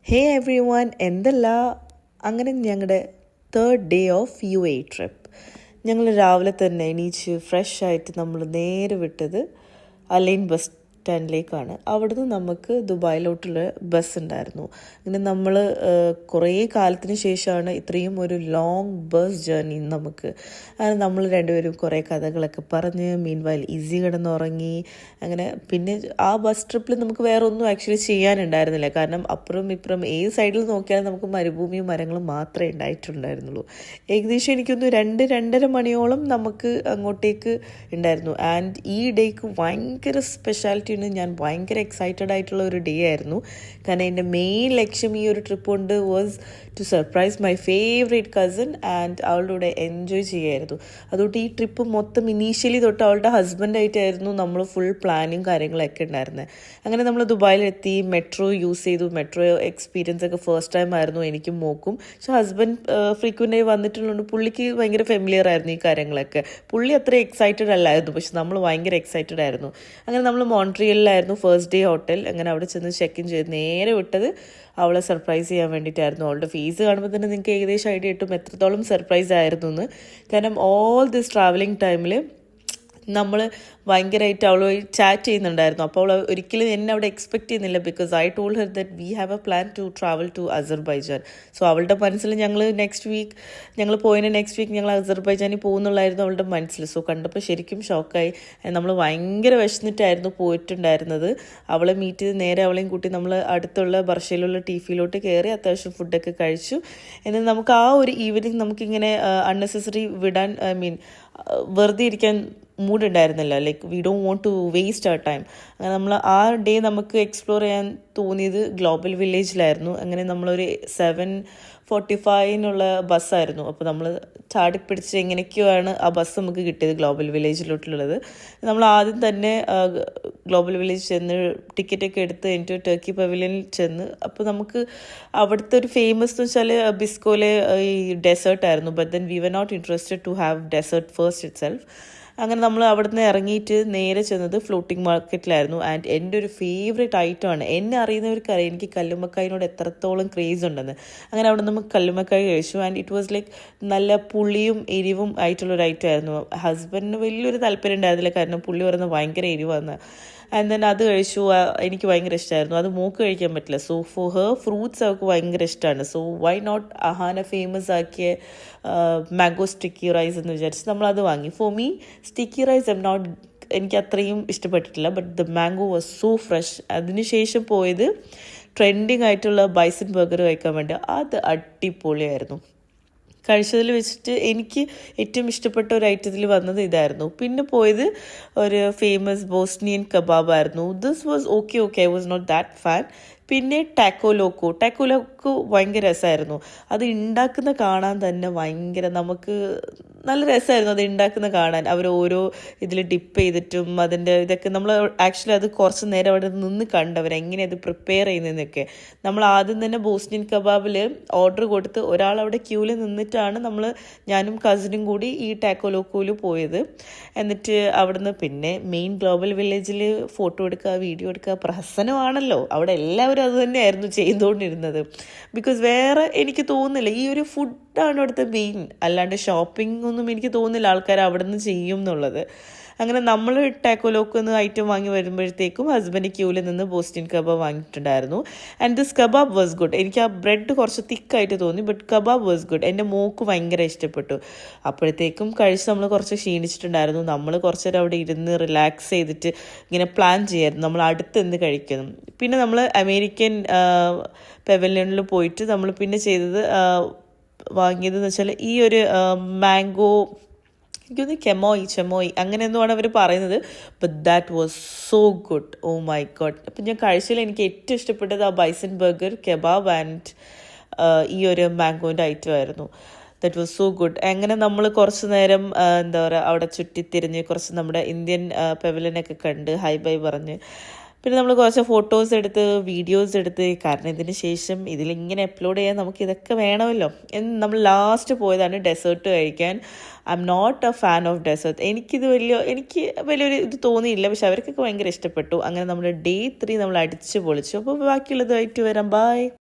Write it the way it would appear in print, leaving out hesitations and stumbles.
ഹേ every one, എന്തല്ല. അങ്ങനെ ഞങ്ങളുടെ third day of UAE trip. ഞങ്ങൾ രാവിലെ തന്നെ എണീച്ച് ഫ്രഷ് ആയിട്ട് നമ്മൾ നേരെ വിട്ടത് അലൈൻ ബസ് സ്റ്റാൻഡിലേക്കാണ്. അവിടുന്ന് നമുക്ക് ദുബായിലോട്ടുള്ള ബസ് ഉണ്ടായിരുന്നു. അങ്ങനെ നമ്മൾ കുറേ കാലത്തിന് ശേഷമാണ് ഇത്രയും ഒരു ലോങ് ബസ് ജേർണി നമുക്ക്. അങ്ങനെ നമ്മൾ രണ്ടുപേരും കുറേ കഥകളൊക്കെ പറഞ്ഞ് മീൻവൈൽ ഈസി കിടന്നുറങ്ങി. അങ്ങനെ പിന്നെ ആ ബസ് ട്രിപ്പിൽ നമുക്ക് വേറെ ഒന്നും ആക്ച്വലി ചെയ്യാനുണ്ടായിരുന്നില്ല. കാരണം അപ്പുറം ഇപ്പുറം ഏത് സൈഡിൽ നോക്കിയാലും നമുക്ക് മരുഭൂമിയും മരങ്ങളും മാത്രമേ ഉണ്ടായിട്ടുണ്ടായിരുന്നുള്ളൂ. ഏകദേശം എനിക്കൊന്ന് 2-2:30 മണിയോളം നമുക്ക് അങ്ങോട്ടേക്ക് ഉണ്ടായിരുന്നു. ആൻഡ് ഈ ഡേക്ക് ഭയങ്കര സ്പെഷ്യാലിറ്റി ഉണ്ട്. ഞാൻ ഭയങ്കര എക്സൈറ്റഡ് ആയിട്ടുള്ള ഒരു ഡേ ആയിരുന്നു. കാരണം എൻ്റെ മെയിൻ ലക്ഷ്യം ഈ ഒരു ട്രിപ്പ് കൊണ്ട് was to surprise my favourite cousin and അവളുടെ കൂടെ എൻജോയ് ചെയ്യായിരുന്നു. അതുകൊണ്ട് ഈ ട്രിപ്പ് മൊത്തം ഇനീഷ്യലി തൊട്ട് അവളുടെ ഹസ്ബൻഡായിട്ടായിരുന്നു നമ്മൾ ഫുൾ പ്ലാനിങ് കാര്യങ്ങളൊക്കെ ഉണ്ടായിരുന്നത്. അങ്ങനെ നമ്മൾ ദുബായിലെത്തി, മെട്രോ യൂസ് ചെയ്തു. മെട്രോ എക്സ്പീരിയൻസ് ഒക്കെ ഫസ്റ്റ് ടൈം ആയിരുന്നു എനിക്കും മോക്കും. പക്ഷെ ഹസ്ബൻഡ് ഫ്രീക്വൻ്റായി വന്നിട്ടുള്ളതുകൊണ്ട് പുള്ളിക്ക് ഭയങ്കര ഫെമിലിയർ ആയിരുന്നു ഈ കാര്യങ്ങളൊക്കെ. പുള്ളി അത്ര എക്സൈറ്റഡ് അല്ലായിരുന്നു, പക്ഷെ നമ്മൾ ഭയങ്കര എക്സൈറ്റഡ് ആയിരുന്നു. അങ്ങനെ നമ്മൾ മോൺട്രിയലിലായിരുന്നു ഫസ്റ്റ് ഡേ ഹോട്ടൽ. അങ്ങനെ അവിടെ ചെന്ന് ചെക്ക് ഇൻ ചെയ്ത് നേരെ വിട്ടത് അവളെ സർപ്രൈസ് ചെയ്യാൻ വേണ്ടിയിട്ടായിരുന്നു. അവളുടെ ഫേസ് കാണുമ്പോൾ തന്നെ നിങ്ങൾക്ക് ഏകദേശം ഐഡിയ കിട്ടും എത്രത്തോളം സർപ്രൈസ് ആയിരുന്നു എന്ന്. കാരണം ഓൾ ദിസ് ട്രാവലിംഗ് ടൈമിൽ നമ്മൾ ഭയങ്കരമായിട്ട് അവളുമായി ചാറ്റ് ചെയ്യുന്നുണ്ടായിരുന്നു. അപ്പോൾ അവൾ ഒരിക്കലും എന്നെ അവിടെ എക്സ്പെക്റ്റ് ചെയ്യുന്നില്ല. Because I told her that we have a plan to travel to Azerbaijan. So അവളുടെ മനസ്സിൽ ഞങ്ങൾ നെക്സ്റ്റ് വീക്ക് ഞങ്ങൾ അസർബൈജാനിൽ പോകുന്നുള്ളായിരുന്നു അവളുടെ മനസ്സിൽ. സോ കണ്ടപ്പോൾ ശരിക്കും ഷോക്കായി. നമ്മൾ ഭയങ്കര വിശന്നിട്ടായിരുന്നു പോയിട്ടുണ്ടായിരുന്നത്. അവളെ മീറ്റ് ചെയ്ത് നേരെ അവളെയും കൂട്ടി നമ്മൾ അടുത്തുള്ള ബർഷയിലുള്ള ടീഫിയിലോട്ട് കയറി അത്യാവശ്യം ഫുഡൊക്കെ കഴിച്ചു. എന്നിട്ട് നമുക്ക് ആ ഒരു ഈവനിങ് നമുക്കിങ്ങനെ അൺനെസസറി വിടാൻ വെറുതെ ഇരിക്കാൻ മൂഡ് ഉണ്ടായിരുന്നില്ല. Like we don't want to waste our time. അങ്ങനെ നമ്മൾ ആ ഡേ നമുക്ക് എക്സ്പ്ലോർ ചെയ്യാൻ തോന്നിയത് ഗ്ലോബൽ വില്ലേജിലായിരുന്നു. അങ്ങനെ നമ്മളൊരു 7:45 ബസ്സായിരുന്നു. അപ്പോൾ നമ്മൾ ചാടിപ്പിടിച്ച് എങ്ങനെയൊക്കെയാണ് ആ ബസ് നമുക്ക് കിട്ടിയത് ഗ്ലോബൽ വില്ലേജിലോട്ടുള്ളത്. നമ്മൾ ആദ്യം തന്നെ ഗ്ലോബൽ വില്ലേജ് ചെന്ന് ടിക്കറ്റൊക്കെ എടുത്ത് എനിക്ക് ടർക്കി പവലിയനിൽ ചെന്ന്. അപ്പോൾ നമുക്ക് അവിടുത്തെ ഒരു ഫേമസ് എന്ന് വെച്ചാൽ ബിസ്കോയിലെ ഈ ഡെസേർട്ടായിരുന്നു. But then we were not interested to have dessert first itself. അങ്ങനെ നമ്മൾ അവിടെ നിന്ന് ഇറങ്ങിയിട്ട് നേരെ ചെന്നത് ഫ്ലോട്ടിംഗ് മാർക്കറ്റിലായിരുന്നു. ആൻഡ് എൻ്റെ ഒരു ഫേവറേറ്റ് ഐറ്റമാണ്. എന്നെ അറിയുന്നവർക്കറിയാം എനിക്ക് കല്ലുമ്മക്കായിനോട് എത്രത്തോളം ക്രേസ് ഉണ്ടെന്ന്. അങ്ങനെ അവിടെ നമുക്ക് കല്ലുമ്മക്കായി കഴിച്ചു. ആൻഡ് ഇറ്റ് വാസ് ലൈക്ക് നല്ല പുളിയും എരിവും ആയിട്ടുള്ളൊരു ഐറ്റം ആയിരുന്നു. ഹസ്ബൻഡിന് വലിയൊരു താല്പര്യം ഉണ്ടായിരുന്നില്ല, കാരണം പുള്ളി പറയുന്നത് ഭയങ്കര എരിവാന്ന്. ആൻഡ് ദെൻ അത് കഴിച്ചു. എനിക്ക് ഭയങ്കര ഇഷ്ടമായിരുന്നു. അത് മോക്ക് കഴിക്കാൻ പറ്റില്ല. സോ ഫോർ ഹെർ ഫ്രൂട്ട്സ് അവൾക്ക് ഭയങ്കര ഇഷ്ടമാണ്. So why not Ahana famous ആക്കിയ മാംഗോ സ്റ്റിക്കി റൈസ് എന്ന് വിചാരിച്ച് നമ്മളത് വാങ്ങി. ഫോർ മീ സ്റ്റിക്കി റൈസ് എനിക്ക് അത്രയും ഇഷ്ടപ്പെട്ടിട്ടില്ല. But the mango was so fresh. അതിനുശേഷം പോയത് ട്രെൻഡിങ് ആയിട്ടുള്ള ബൈസൺ ബർഗർ കഴിക്കാൻ വേണ്ടി. അത് അടിപൊളിയായിരുന്നു. കഴിച്ചതിൽ വെച്ചിട്ട് എനിക്ക് ഏറ്റവും ഇഷ്ടപ്പെട്ട ഒരു ഐറ്റത്തിൽ വന്നത് ഇതായിരുന്നു. പിന്നെ പോയത് ഒരു ഫേമസ് ബോസ്നിയൻ കബാബായിരുന്നു. This was okay. I was not that fan. പിന്നെ ടാക്കോ ലോക്കോ ഭയങ്കര രസമായിരുന്നു. അത് ഉണ്ടാക്കുന്ന കാണാൻ തന്നെ ഭയങ്കര നമുക്ക് നല്ല രസമായിരുന്നു. അത് ഉണ്ടാക്കുന്ന കാണാൻ അവർ ഓരോ ഇതിൽ ഡിപ്പ് ചെയ്തിട്ടും അതിൻ്റെ ഇതൊക്കെ നമ്മൾ ആക്ച്വലി അത് കുറച്ച് നേരം അവിടെ നിന്ന് കണ്ടവർ എങ്ങനെ അത് പ്രിപ്പയർ ചെയ്യുന്നതെന്നൊക്കെ. നമ്മൾ ആദ്യം തന്നെ ബോസ്നിയൻ കബാബിൽ ഓർഡർ കൊടുത്ത് ഒരാളവിടെ ക്യൂവിൽ നിന്നിട്ടാണ് ഞാനും കസിനും കൂടി ഈ ടാക്കോ ലോക്കോയിൽ പോയത്. എന്നിട്ട് അവിടുന്ന് പിന്നെ മെയിൻ ഗ്ലോബൽ വില്ലേജിൽ ഫോട്ടോ എടുക്കുക, വീഡിയോ എടുക്കുക പ്രഹസനമാണല്ലോ. അവിടെ എല്ലാവരും അത് തന്നെയായിരുന്നു ചെയ്തുകൊണ്ടിരുന്നത്. ബിക്കോസ് വേറെ എനിക്ക് തോന്നുന്നില്ല ഈ ഒരു ഫുഡാണ് അവിടുത്തെ മെയിൻ. അല്ലാണ്ട് ഷോപ്പിംഗ് ഒന്നും എനിക്ക് തോന്നുന്നില്ല ആൾക്കാർ അവിടെ നിന്ന് ചെയ്യും എന്നുള്ളത്. അങ്ങനെ നമ്മൾ ടാക്കോ ലോക്കോ എന്ന ഐറ്റം വാങ്ങി വരുമ്പോഴത്തേക്കും ഹസ്ബൻഡ് ക്യൂവിൽ നിന്ന് ബോസ്റ്റിൻ കബാബ് വാങ്ങിയിട്ടുണ്ടായിരുന്നു. And this kebab was good. എനിക്ക് ആ ബ്രെഡ് കുറച്ച് തിക്കായിട്ട് തോന്നി, ബട്ട് കബാബ് വാസ് ഗുഡ്. എൻ്റെ മോക്ക് ഭയങ്കര ഇഷ്ടപ്പെട്ടു. അപ്പോഴത്തേക്കും കഴിച്ച് നമ്മൾ കുറച്ച് ക്ഷീണിച്ചിട്ടുണ്ടായിരുന്നു. നമ്മൾ കുറച്ച് നേരം അവിടെ ഇരുന്ന് റിലാക്സ് ചെയ്തിട്ട് ഇങ്ങനെ പ്ലാൻ ചെയ്യായിരുന്നു നമ്മൾ അടുത്ത് എന്ത് കഴിക്കണം. പിന്നെ നമ്മൾ അമേരിക്കൻ പെവലിയനിൽ പോയിട്ട് നമ്മൾ പിന്നെ ചെയ്തത് വാങ്ങിയതെന്ന് വെച്ചാൽ ഈ ഒരു മാംഗോ, എനിക്കൊന്ന് ചെമോയി അങ്ങനെ എന്തുവാണ് അവർ പറയുന്നത്. But that was so good. Oh my God. അപ്പം ഞാൻ കഴിച്ചതിൽ എനിക്ക് ഏറ്റവും ഇഷ്ടപ്പെട്ടത് ആ ബൈസൺ ബർഗർ, കെബാബ് ആൻഡ് ഈ ഒരു മാംഗോൻ്റെ ഐറ്റം ആയിരുന്നു. That was so good. അങ്ങനെ നമ്മൾ കുറച്ച് നേരം എന്താ പറയുക അവിടെ ചുറ്റിത്തിരിഞ്ഞ് കുറച്ച് നമ്മുടെ ഇന്ത്യൻ പെവലിയനൊക്കെ കണ്ട് ഹൈ ബൈ പറഞ്ഞ് പിന്നെ നമ്മൾ കുറച്ച് ഫോട്ടോസ് എടുത്ത് വീഡിയോസ് എടുത്ത്. കാരണം ഇതിന് ശേഷം ഇതിലിങ്ങനെ അപ്ലോഡ് ചെയ്യാൻ നമുക്ക് ഇതൊക്കെ വേണമല്ലോ. നമ്മൾ ലാസ്റ്റ് പോയതാണ് ഡെസേർട്ട് കഴിക്കാൻ. I am not a fan of dessert. എനിക്ക് വലിയൊരു ഇത് തോന്നിയില്ല, പക്ഷെ അവർക്കൊക്കെ ഭയങ്കര ഇഷ്ടപ്പെട്ടു. അങ്ങനെ നമ്മുടെ Day 3 നമ്മൾ അടിച്ച് പൊളിച്ചു. അപ്പോൾ ബാക്കിയുള്ളതായിട്ട് വരാം. ബൈ.